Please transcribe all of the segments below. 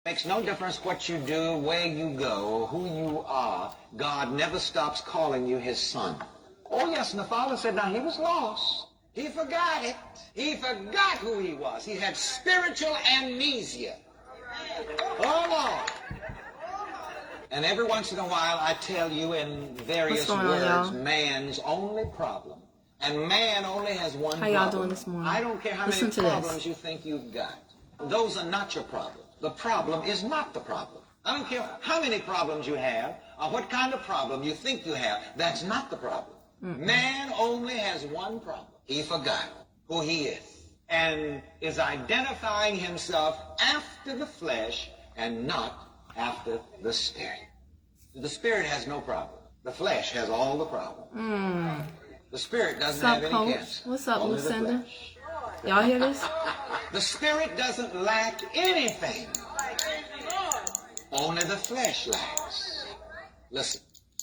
Makes no difference what you do, where you go, who you are. God never stops calling you his son. Oh, yes, and the father said, now he was lost. He forgot it. He forgot who he was. He had spiritual amnesia. Oh, Lord. And every once in a while, I tell you in various words, man's only problem. And man only has one problem. How y'all doing this morning? I don't care how many problems you think you've got. Those are not your problem. The problem is not the problem. I don't care how many problems you have or what kind of problem you think you have. That's not the problem. Man only has one problem. He forgot who he is and is identifying himself after the flesh and not after the spirit. The spirit has no problem. The flesh has all the problem. The spirit doesn't have any cancer. What's up, Lucinda? Y'all hear this? The spirit doesn't lack anything. Only the flesh lacks. Listen,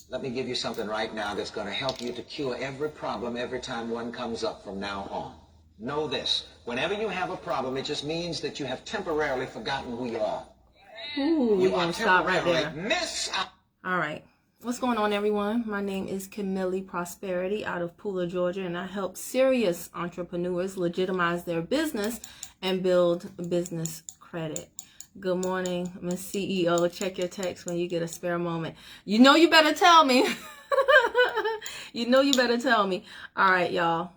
let me give you something right now that's going to help you to cure every problem every time one comes up from now on. Know this. Whenever you have a problem, it just means that you have temporarily forgotten who you are. Ooh, we're going to stop right there. Miss out. All right. What's going on, everyone? My name is Camille Prosperity out of Pooler, Georgia, and I help serious entrepreneurs legitimize their business and build business credit. Good morning, Miss CEO. Check your text when you get a spare moment. You know you better tell me. You know you better tell me. All right, y'all.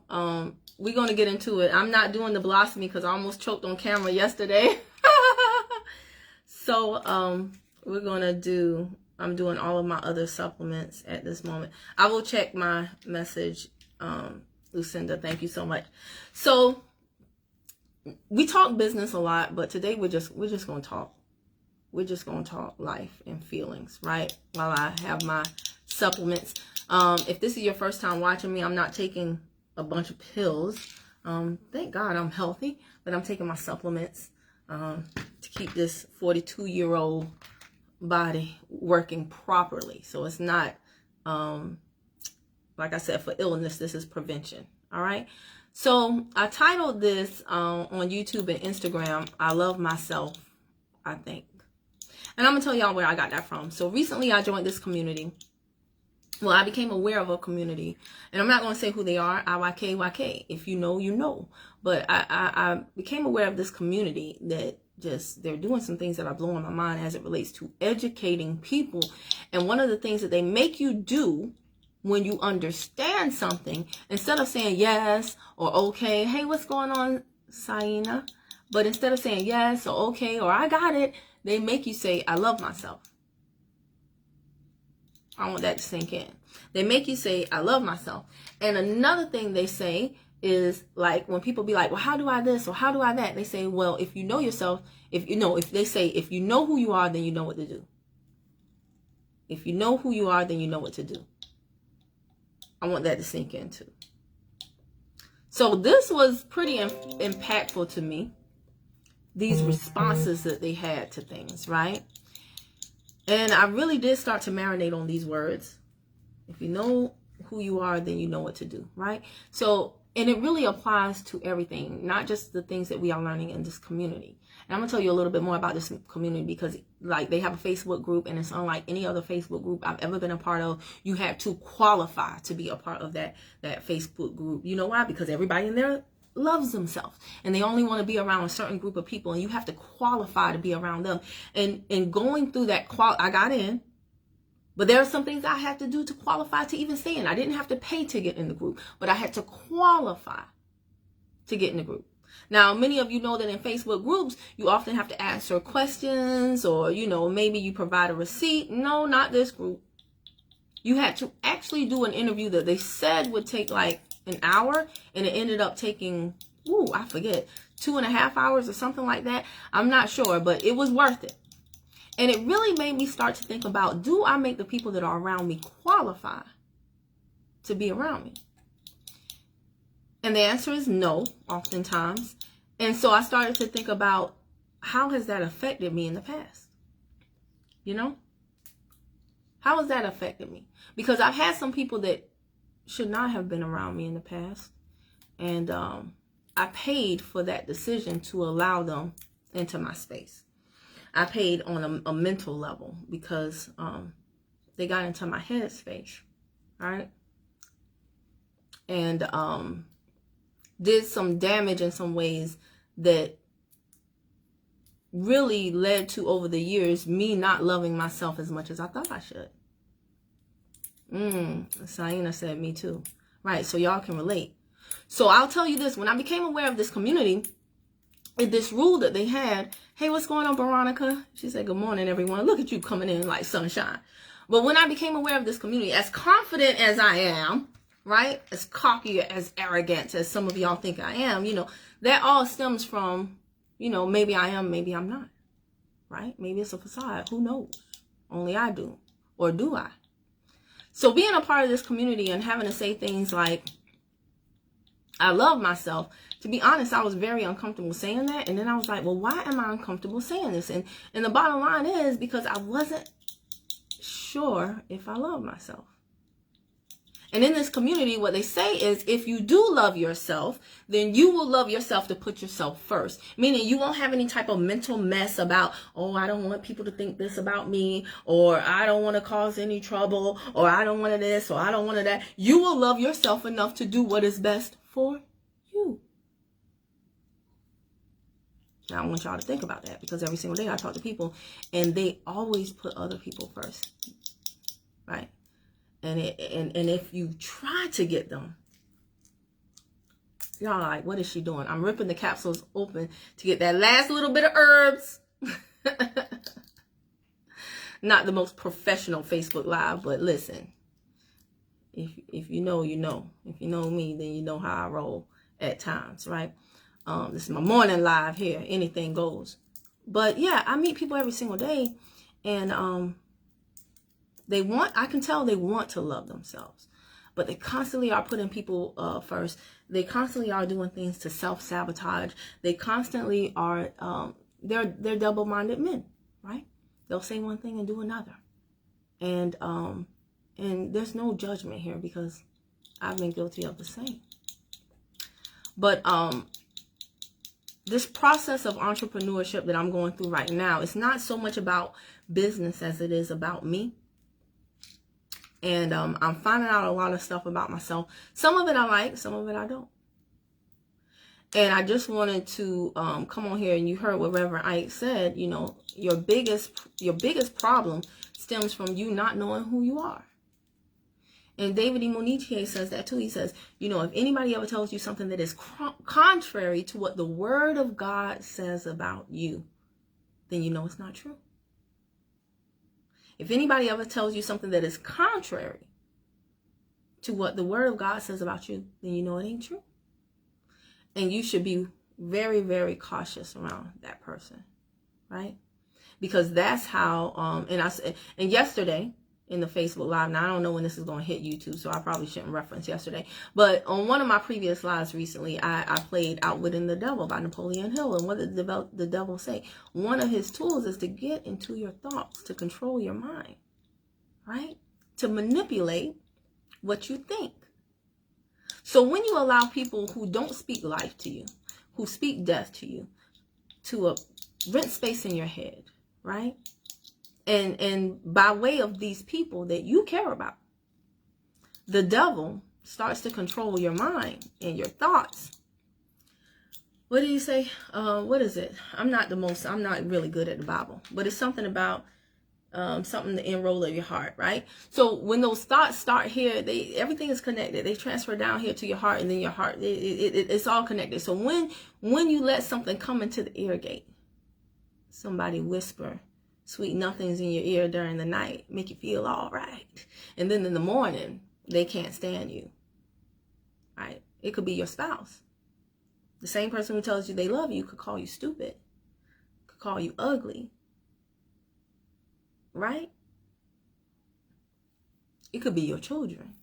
We're going to get into it. I'm not doing the Blossomy because I almost choked on camera yesterday. So we're going to do... I'm doing all of my other supplements at this moment. I will check my message, Lucinda. Thank you so much. So we talk business a lot, but today we're just gonna talk. We're just gonna talk life and feelings, right? While I have my supplements. If this is your first time watching me, I'm not taking a bunch of pills. Thank God I'm healthy, but I'm taking my supplements to keep this 42-year-old body working properly. So it's not like I said, for illness. This is prevention. All right, so I titled this on YouTube and Instagram, I love myself, I think. And I'm gonna tell y'all where I got that from. So recently I joined this community. Well, I became aware of a community, and I'm not going to say who they are, IYKYK. If you know, you know. But I became aware of this community that they're doing some things that are blowing my mind as it relates to educating people. And one of the things that they make you do when you understand something, instead of saying yes or okay, hey, what's going on, Saina? But instead of saying yes or okay or I got it, they make you say, I love myself. I want that to sink in. They make you say, I love myself. And another thing they say is, like, when people be like, well, how do I this or how do I that? They say, well, if you know yourself, if you know who you are, then you know what to do. If you know who you are, then you know what to do. I want that to sink in too. So this was pretty impactful to me. These responses that they had to things, right? And I really did start to marinate on these words. If you know who you are, then you know what to do, right? So, and it really applies to everything, not just the things that we are learning in this community. And I'm going to tell you a little bit more about this community because, like, they have a Facebook group, and it's unlike any other Facebook group I've ever been a part of. You have to qualify to be a part of that Facebook group. You know why? Because everybody in there loves themselves, and they only want to be around a certain group of people, and you have to qualify to be around them. And going through that I got in, but there are some things I had to do to qualify to even stay in. I didn't have to pay to get in the group, but I had to qualify to get in the group. Now, many of you know that in Facebook groups, you often have to answer questions, or, you know, maybe you provide a receipt. No, not this group. You had to actually do an interview that they said would take like an hour, and it ended up taking, I forget, 2.5 hours or something like that. I'm not sure, but it was worth it. And it really made me start to think about, do I make the people that are around me qualify to be around me? And the answer is no, oftentimes. And so I started to think about, how has that affected me in the past? You know? How has that affected me? Because I've had some people that should not have been around me in the past. And I paid for that decision to allow them into my space. I paid on a mental level because they got into my head space, right? And did some damage in some ways that really led to, over the years, me not loving myself as much as I thought I should. Saina said me too. Right, so y'all can relate. So I'll tell you this, when I became aware of this community, this rule that they had, hey, what's going on, Veronica? She said, good morning, everyone. Look at you coming in like sunshine. But when I became aware of this community, as confident as I am, right, as cocky, as arrogant as some of y'all think I am, you know, that all stems from, you know, maybe I am, maybe I'm not, right? Maybe it's a facade. Who knows? Only I do. Or do I? So being a part of this community and having to say things like, I love myself, to be honest, I was very uncomfortable saying that. And then I was like, well, why am I uncomfortable saying this? And the bottom line is because I wasn't sure if I love myself. And in this community, what they say is, if you do love yourself, then you will love yourself to put yourself first. Meaning you won't have any type of mental mess about, oh, I don't want people to think this about me, or I don't want to cause any trouble, or I don't want this, or I don't want that. You will love yourself enough to do what is best for you. Now, I want y'all to think about that, because every single day I talk to people and they always put other people first, right? And if you try to get them, y'all like, what is she doing? I'm ripping the capsules open to get that last little bit of herbs. Not the most professional Facebook Live, but listen, if you know, you know. If you know me, then you know how I roll at times, right? This is my morning live here. Anything goes. But yeah, I meet people every single day, and I can tell they want to love themselves, but they constantly are putting people first. They constantly are doing things to self-sabotage. They constantly are, they're double-minded men, right? They'll say one thing and do another. And there's no judgment here, because I've been guilty of the same. But this process of entrepreneurship that I'm going through right now, it's not so much about business as it is about me. And I'm finding out a lot of stuff about myself. Some of it I like, some of it I don't. And I just wanted to come on here, and you heard what Reverend Ike said. You know, your biggest problem stems from you not knowing who you are. And David E. Monique says that too. He says, you know, if anybody ever tells you something that is contrary to what the Word of God says about you, then you know it's not true. If anybody ever tells you something that is contrary to what the Word of God says about you, then you know it ain't true. And you should be very, very cautious around that person, right? Because that's how, and yesterday in the Facebook Live, now I don't know when this is going to hit YouTube, so I probably shouldn't reference yesterday, but on one of my previous lives recently, I played Outwitting the Devil by Napoleon Hill. And what did the devil say? One of his tools is to get into your thoughts, to control your mind, right? To manipulate what you think. So when you allow people who don't speak life to you, who speak death to you, to rent space in your head, right? And by way of these people that you care about, the devil starts to control your mind and your thoughts. What do you say? What is it? I'm not really good at the Bible, but it's something about something the enroll of your heart, right? So when those thoughts start here, everything is connected. They transfer down here to your heart, and then your heart, it's all connected. So when you let something come into the ear gate, somebody whisper sweet nothings in your ear during the night, make you feel all right, and then in the morning they can't stand you, right? It could be your spouse. The same person who tells you they love you could call you stupid, could call you ugly, right? It could be your children.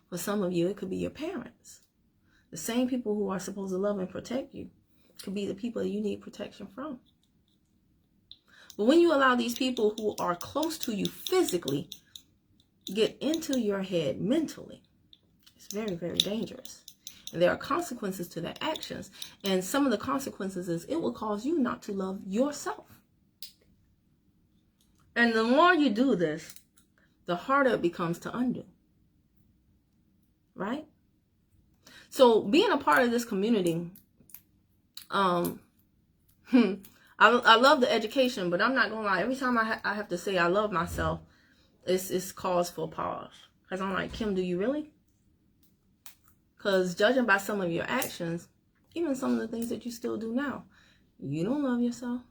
For some of you, it could be your parents. The same people who are supposed to love and protect you could be the people that you need protection from. But when you allow these people who are close to you physically get into your head mentally, it's very, very dangerous. And there are consequences to their actions. And some of the consequences is it will cause you not to love yourself. And the more you do this, the harder it becomes to undo. Right? So being a part of this community, I love the education, but I'm not gonna lie. Every time I have to say I love myself, it's cause for pause. Because I'm like, Kim, do you really? Because judging by some of your actions, even some of the things that you still do now, you don't love yourself.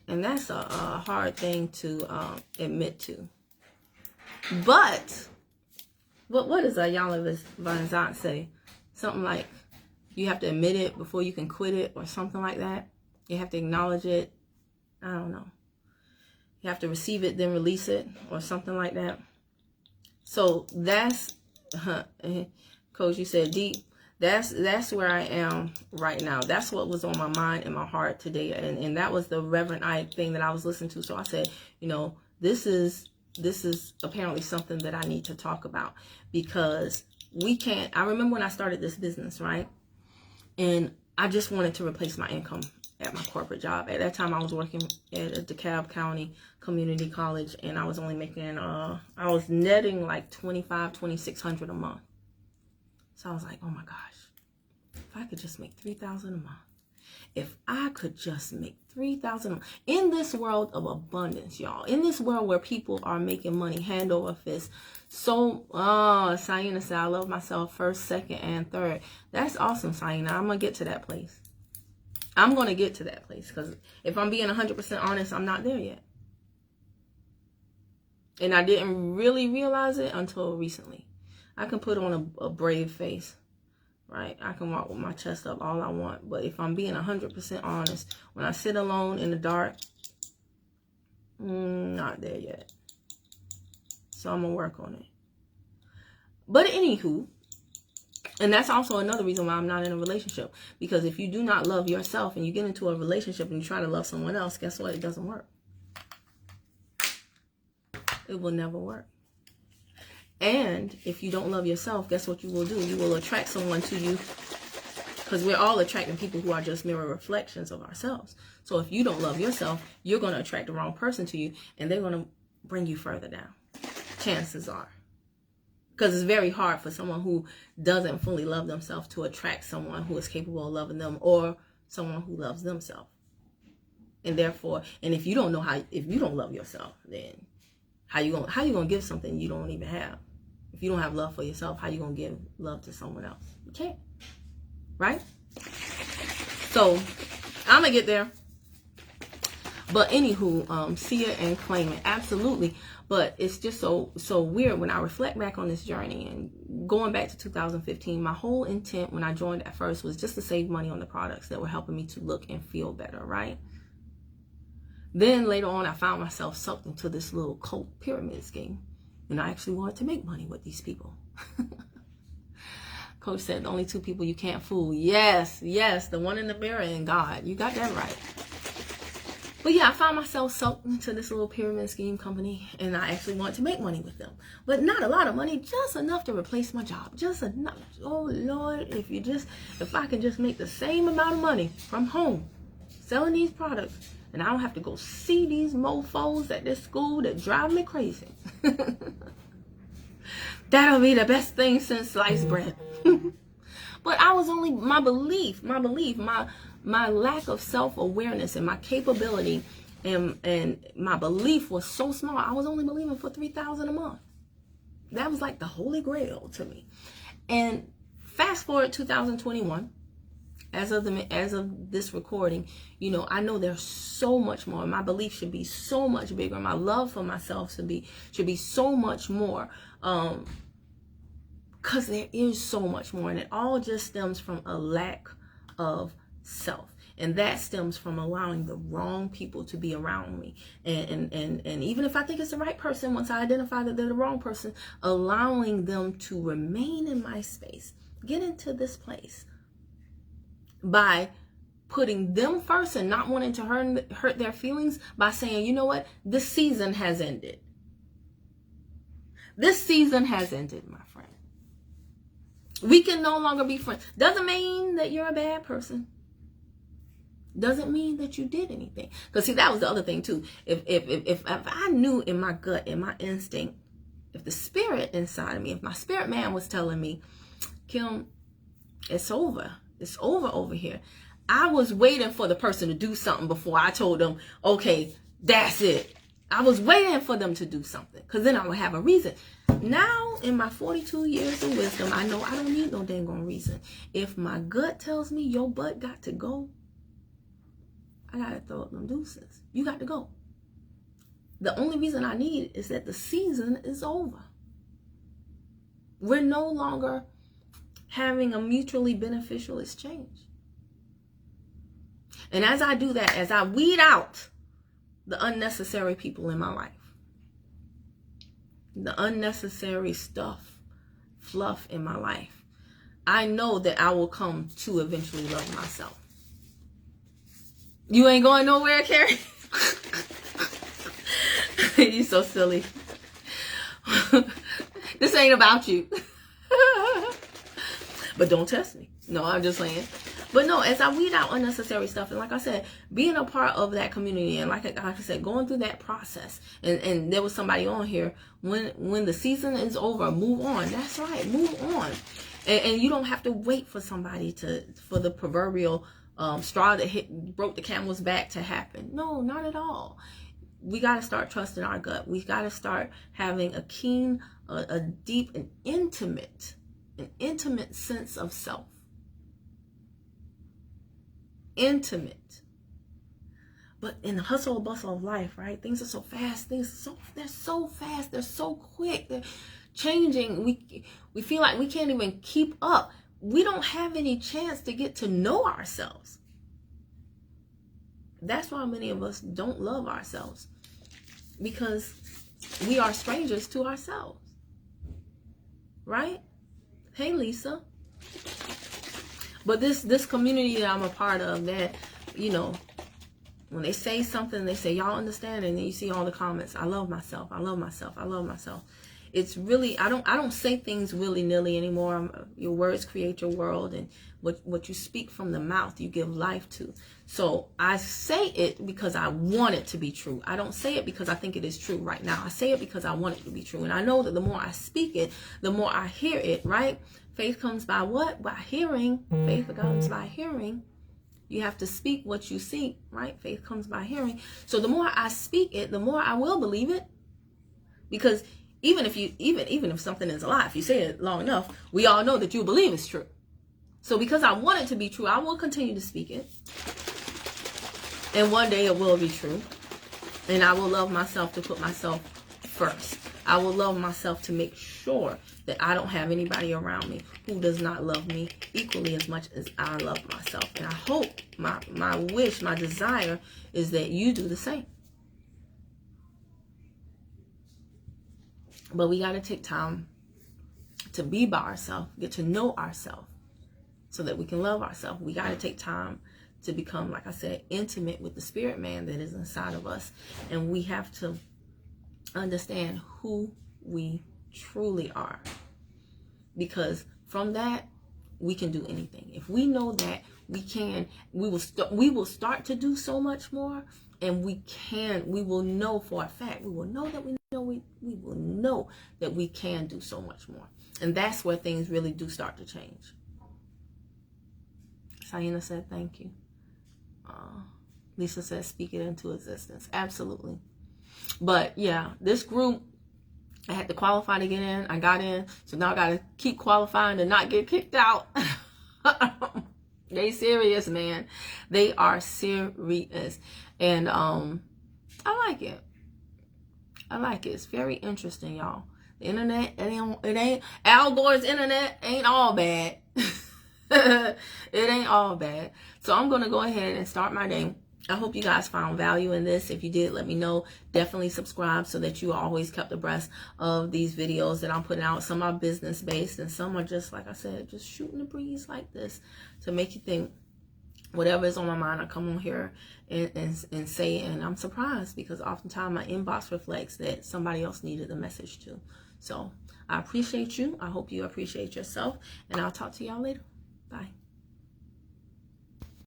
And that's a hard thing to admit to. But what does Iyanla Vanzant say? Something like, you have to admit it before you can quit it, or something like that. You have to acknowledge it. I don't know. You have to receive it, then release it, or something like that. So that's, Coach, you said deep. That's where I am right now. That's what was on my mind and my heart today. And that was the Reverend Ike thing that I was listening to. So I said, you know, this is apparently something that I need to talk about, because we can't. I remember when I started this business, right? And I just wanted to replace my income at my corporate job. At that time, I was working at a DeKalb County Community College, and I was only making, I was netting like $2,600 a month. So I was like, oh my gosh, if I could just make $3,000 a month. If I could just make $3,000 a month. In this world of abundance, y'all. In this world where people are making money hand over fist. So, Sayina said, I love myself first, second, and third. That's awesome, Sayina. I'm going to get to that place. I'm going to get to that place. Because if I'm being 100% honest, I'm not there yet. And I didn't really realize it until recently. I can put on a brave face, right? I can walk with my chest up all I want. But if I'm being 100% honest, when I sit alone in the dark, not there yet. So I'm going to work on it. But anywho, and that's also another reason why I'm not in a relationship. Because if you do not love yourself and you get into a relationship and you try to love someone else, guess what? It doesn't work. It will never work. And if you don't love yourself, guess what you will do? You will attract someone to you, because we're all attracting people who are just mirror reflections of ourselves. So if you don't love yourself, you're going to attract the wrong person to you, and they're going to bring you further down. Chances are. Because it's very hard for someone who doesn't fully love themselves to attract someone who is capable of loving them, or someone who loves themselves. And therefore, and if you don't love yourself, then how you gonna give something you don't even have? If you don't have love for yourself, how you gonna give love to someone else? You can't, right? So I'm gonna get there. But anywho, see it and claim it, absolutely. But it's just so weird when I reflect back on this journey and going back to 2015. My whole intent when I joined at first was just to save money on the products that were helping me to look and feel better, right? Then later on, I found myself sucked into this little cult pyramid scheme. And I actually wanted to make money with these people. Coach said, the only two people you can't fool. Yes, the one in the mirror and God. You got that right. But yeah, I found myself sucked into this little pyramid scheme company. And I actually wanted to make money with them. But not a lot of money, just enough to replace my job. Just enough. Oh, Lord, if I can just make the same amount of money from home, selling these products, and I don't have to go see these mofos at this school that drive me crazy. That'll be the best thing since sliced bread. But I was only, my belief, my lack of self-awareness and my capability and my belief was so small. I was only believing for $3,000 a month. That was like the holy grail to me. And fast forward 2021. As of this recording, you know, I know there's so much more. My belief should be so much bigger. My love for myself should be so much more. Because there is so much more. And it all just stems from a lack of self. And that stems from allowing the wrong people to be around me. And even if I think it's the right person, once I identify that they're the wrong person, allowing them to remain in my space. Get into this place. By putting them first and not wanting to hurt their feelings, by saying, you know what, this season has ended. This season has ended, my friend. We can no longer be friends. Doesn't mean that you're a bad person. doesn't mean that you did anything. Because see, that was the other thing too. If I knew in my gut, in my instinct, if the spirit inside of me, if my spirit man was telling me, Kim, it's over. It's over here. I was waiting for the person to do something before I told them, okay, that's it. I was waiting for them to do something, because then I would have a reason. Now, in my 42 years of wisdom, I know I don't need no dang on reason. If my gut tells me your butt got to go, I got to throw up them deuces. You got to go. The only reason I need is that the season is over. We're no longer having a mutually beneficial exchange. And as I do that, as I weed out the unnecessary people in my life, the unnecessary stuff, fluff in my life, I know that I will come to eventually love myself. You ain't going nowhere, Carrie? You so silly. This ain't about you. But don't test me. No, I'm just saying. But no, as I weed out unnecessary stuff, and like I said, being a part of that community, and like I said, going through that process, and there was somebody on here, when the season is over, move on. That's right, move on. And you don't have to wait for somebody for the proverbial straw that broke the camel's back to happen. No, not at all. We got to start trusting our gut. We got to start having a keen, a deep, an intimate sense of self. Intimate. But in the hustle and bustle of life, right? Things are so fast. They're so fast. They're so quick. They're changing. We feel like we can't even keep up. We don't have any chance to get to know ourselves. That's why many of us don't love ourselves, because we are strangers to ourselves. Right? Hey, Lisa. But this community that I'm a part of, that, you know, when they say something, they say, y'all understand, and then you see all the comments, I love myself, I love myself, I love myself. It's really, I don't say things willy-nilly anymore. Your words create your world, and what you speak from the mouth, you give life to. So I say it because I want it to be true. I don't say it because I think it is true right now. I say it because I want it to be true. And I know that the more I speak it, the more I hear it, right? Faith comes by what? By hearing. Faith comes by hearing. You have to speak what you see, right? Faith comes by hearing. So the more I speak it, the more I will believe it. Because even if something is a lie, if you say it long enough, we all know that you believe it's true. So because I want it to be true, I will continue to speak it. And one day it will be true. And I will love myself to put myself first. I will love myself to make sure that I don't have anybody around me who does not love me equally as much as I love myself. And I hope, my wish, my desire is that you do the same. But we got to take time to be by ourselves, get to know ourselves, so that we can love ourselves. We got to take time to become, like I said, intimate with the spirit man that is inside of us. And we have to understand who we truly are. Because from that, we can do anything. If we know that we can, we will start to do so much more. And we will know for a fact, we will know that we will know that we can do so much more. And that's where things really do start to change. Sayana said, thank you. Lisa said, speak it into existence. Absolutely. But yeah, this group, I had to qualify to get in. I got in. So now I got to keep qualifying to not get kicked out. They serious, man. They are serious. And I like it. I like it. It's very interesting, y'all. The internet, it ain't Al Gore's internet ain't all bad. It ain't all bad. So I'm going to go ahead and start my day. I hope you guys found value in this. If you did, let me know. Definitely subscribe so that you are always kept abreast of these videos that I'm putting out. Some are business based and some are just, like I said, just shooting the breeze like this to make you think. Whatever is on my mind, I come on here and say it. And I'm surprised because oftentimes my inbox reflects that somebody else needed the message too. So I appreciate you. I hope you appreciate yourself. And I'll talk to y'all later. Bye.